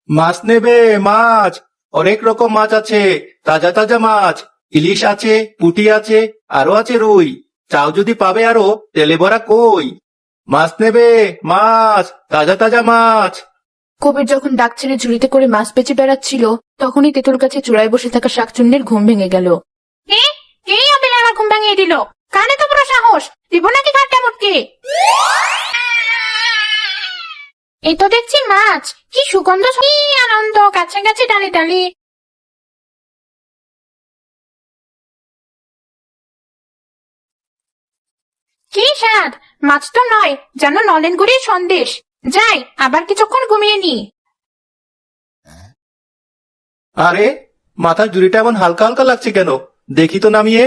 মাছ নেবে? মাছ অনেক রকম মাছ আছে, তাজা তাজা মাছ। ইলিশ আছে, পুঁটি আছে, আরো আছে রুই। চাও যদি পাবে আরো তেলে ভরা কই। মাছ নেবে? মাছ, তাজা তাজা মাছ। কবির যখন ডাক ছেড়ে ঝুড়িতে করে মাছ বেচে বেড়াচ্ছিল, তখনই তেঁতুল গাছে চূড়ায় বসে থাকা শাকচুন্নির ঘুম ভেঙে গেল। এই আপেল আমার ঘুম ভাঙিয়ে দিল। কানে তো পুরো সাহস, দিব নাকি ঘাটটা মুটকে? এই তো দেখছি মাছ, কি সুগন্ধ, কি আনন্দ, কাছাকাছি ডালি ডালি। কি স্বাদ! মাছ তো নয়, যেন নলেন গুড়ির সন্দেশ। যাই, আবার কিছুক্ষণ ঘুমিয়ে নি। আরে, মাথার জুড়িটা এমন হালকা হালকা লাগছে কেন? দেখি তো নামিয়ে।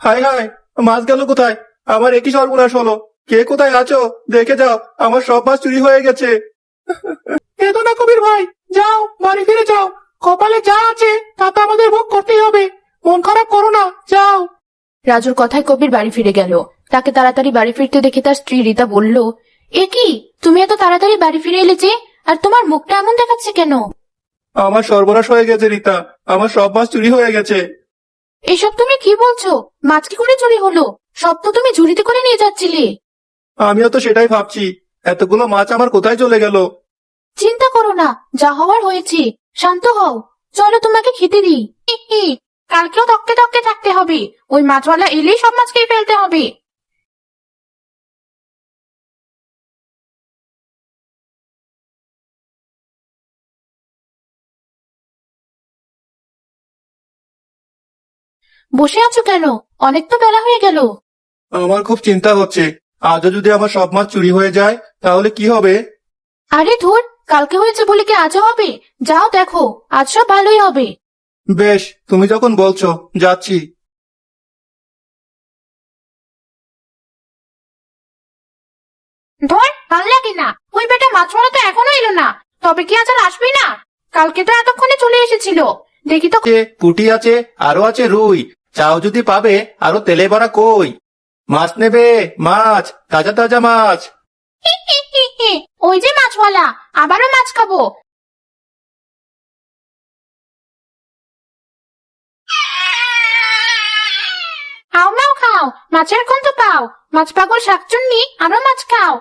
হায় হায়, মাছ গেল কোথায়? আমার একই সর্বনাশ হলো। কে কোথায় আছো? দেখে যাও, আমার সব মাছ চুরি হয়ে গেছে। এতো না কবির ভাই, যাও বাড়ি ফিরে যাও। কপালে যা আছে তা তো আমাদের ভোগ করতেই হবে। মন খারাপ করো না, যাও। রাজুর কথায় কবির বাড়ি ফিরে গেল। তাকে তাড়াতাড়ি বাড়ি ফিরতে দেখে তার স্ত্রী রীতা বলল, এ কি, তুমি এত তাড়াতাড়ি বাড়ি ফিরে এলে যে? আর তোমার মুখটা এমন দেখাচ্ছে কেন? আমার সর্বনাশ হয়ে গেছে রীতা, আমার সব মাছ চুরি হয়ে গেছে। এসব তুমি কি বলছো? মাছ কি করে চুরি হলো? সব তো তুমি ঝুড়িতে করে নিয়ে যাচ্ছিলে। আমিও তো সেটাই ভাবছি, এতগুলো মাছ আমার কোথায় চলে গেল। চিন্তা করো না, যা হওয়ার হয়েছে। শান্ত হও, চলো তোমাকে খেতে দিই। কালকেও তককে তককে থাকতে হবে। ওই মাছওয়ালা এলেই সব মাছ খেয়ে ফেলতে হবে। বসে আছো কেন? অনেক তো বেলা হয়ে গেল। আমার খুব চিন্তা হচ্ছে, আজও যদি আমার সব মাছ চুরি হয়ে যায় তাহলে কি হবে? আরে ধুর, কালকে হয়েছে বলে কি আজও হবে? যাও দেখো, আজ সব ভালোই হবে। বেশ, তুমি যখন বলছো, যাচ্ছি। ধর, ভাল লাগে না। ওই বেটা মাছওয়ালা তো এখনো এলো না। তবে কি আজ আর আসবি না? কালকে তো এতক্ষণে চলে এসেছিল। দেখি তো। পুঁটি আছে, আরো আছে রুই। চাও যদি পাবে আরো তেলে ভরা কই। মাছ নেবে? মাছ, তাজা তাজা মাছ। ওই যে মাছওয়ালা, আবারও মাছ খাবো। খাও নাও খাও, মাছের গন্ধ পাও। মাছ পাগল শাকচুন্নি, আরো মাছ খাও।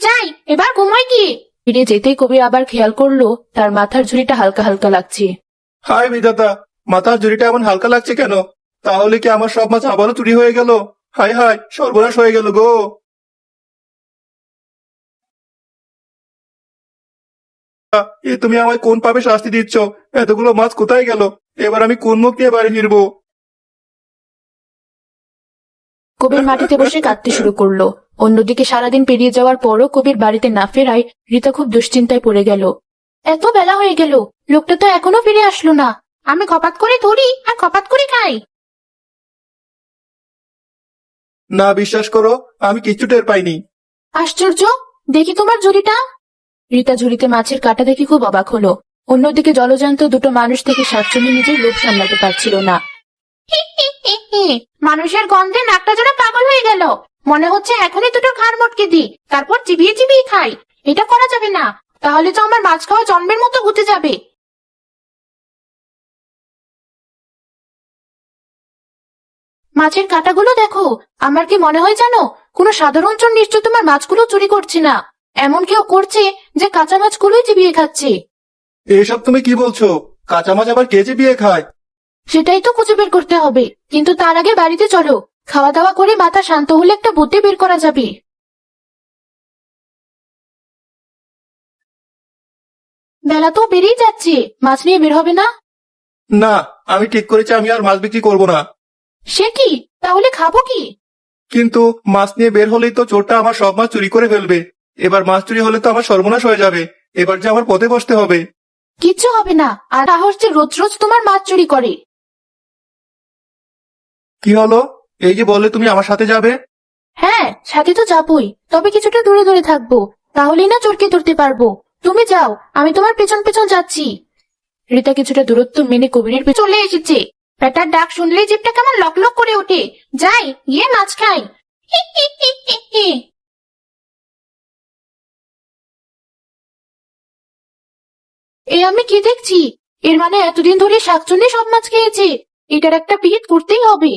যাই, এবার ঘুমাই গিয়ে। ফিরে যেতেই কবির আবার খেয়াল করলো তার মাথার ঝুড়িটা হালকা হালকা লাগছে। হায় বিধাতা, মাথার জুড়িটা এমন হালকা লাগছে কেন? তাহলে কি আমার সব মাছ আবারও চুরি হয়ে গেল? হায় হায়, সর্বনাশ হয়ে গেল গো। এ তুমি আমায় কোন পাপে শাস্তি দিচ্ছ? এতগুলো মাছ কোথায় গেল? এবার আমি কোন মুখ দিয়ে বাড়ি ফিরবো? কবির মাটিতে বসে কাঁদতে শুরু করলো। অন্যদিকে সারাদিন পেরিয়ে যাওয়ার পরও কবির বাড়িতে না ফেরায় রীতা খুব দুশ্চিন্তায় পড়ে গেল। এত বেলা হয়ে গেল, লোকটা তো এখনো ফিরে আসলো না। আমি খপাত করে ধরি আর খপাত করে খাই। না, বিশ্বাস করো, আমি কিচ্ছু টের পাইনি। আশ্চর্য, দেখি তোমার ঝুড়িটা। রীতা ঝুড়িতে মাছের কাঁটা দেখে খুব অবাক হলো। অন্যদিকে জলজান্ত দুটো মানুষ থেকে শাকচুন্নি নিজের লোভ সামলাতে পারছিল না। মানুষের গন্ধে নাকটা যেন পাগল হয়ে গেল। মনে হচ্ছে এখনই দুটো ঘাড় মটকে দিই, তারপর চিবিয়ে চিবিয়ে খাই। এটা করা যাবে না, তাহলে তো আমার মাছ খাওয়া জন্মের মতো ঘুচে যাবে। মাছের কাঁটাগুলো দেখো, আমার কি মনে হয় জানো, কোনো সাধারণ চোর নিশ্চয় তোমার মাছগুলো চুরি করছে না। এমন কেউ করছে যে কাঁচা মাছগুলোই চিবিয়ে খাচ্ছে। এসব তুমি কি বলছো? কাঁচা মাছ আবার কে চিবিয়ে খায়? সেটাই তো খুঁজে বের করতে হবে, কিন্তু তার আগে বাড়িতে চলো। খাওয়া দাওয়া করে মাথা শান্ত হলে একটা বুদ্ধি বের করা যাবে। বেলা তো বেরিয়ে যাচ্ছে, মাছ নিয়ে বের হবে না? না, আমি ঠিক করেছি আমি আর মাছ বিক্রি করব না। সে কি, তাহলে খাবো কি? কিন্তু মাছ নিয়ে বের হলেই তো চোরটা আমার সব মাছ চুরি করে ফেলবে। এবার মাছ চুরি হলে তো আমার সর্বনাশ হয়ে যাবে। এবার যে আমার পথে বসতে হবে। কিচ্ছু হবে না, আর সাহস যে রোজ রোজ তোমার মাছ চুরি করে। কি হলো? এই যে বললে তুমি আমার সাথে যাবে। হ্যাঁ, সাথে তো যাবই, তবে কিছুটা দূরে দূরে থাকবো, তাহলেই না চোরকে ধরতে পারবো। তুমি যাও, আমি তোমার পেছন পেছন যাচ্ছি। রীতা কিছুটা দূরত্ব মেনে কবিরের পেছন চলে এসেছে। বেটার ডাক শুনলেই জিভটা কেমন লক লক করে ওঠে। যাই, গিয়ে মাছ খাই। এই আমি কি দেখছি? এর মানে এতদিন ধরে শাকচুন্নি সব মাছ খেয়েছে। এটার একটা বিহিত করতেই হবে।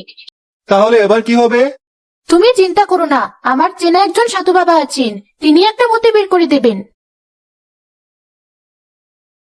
তাহলে এবার কি হবে? তুমি চিন্তা করো না, আমার চেনা একজন সাধু বাবা আছেন, তিনি একটা বুদ্ধি বের করে দেবেন।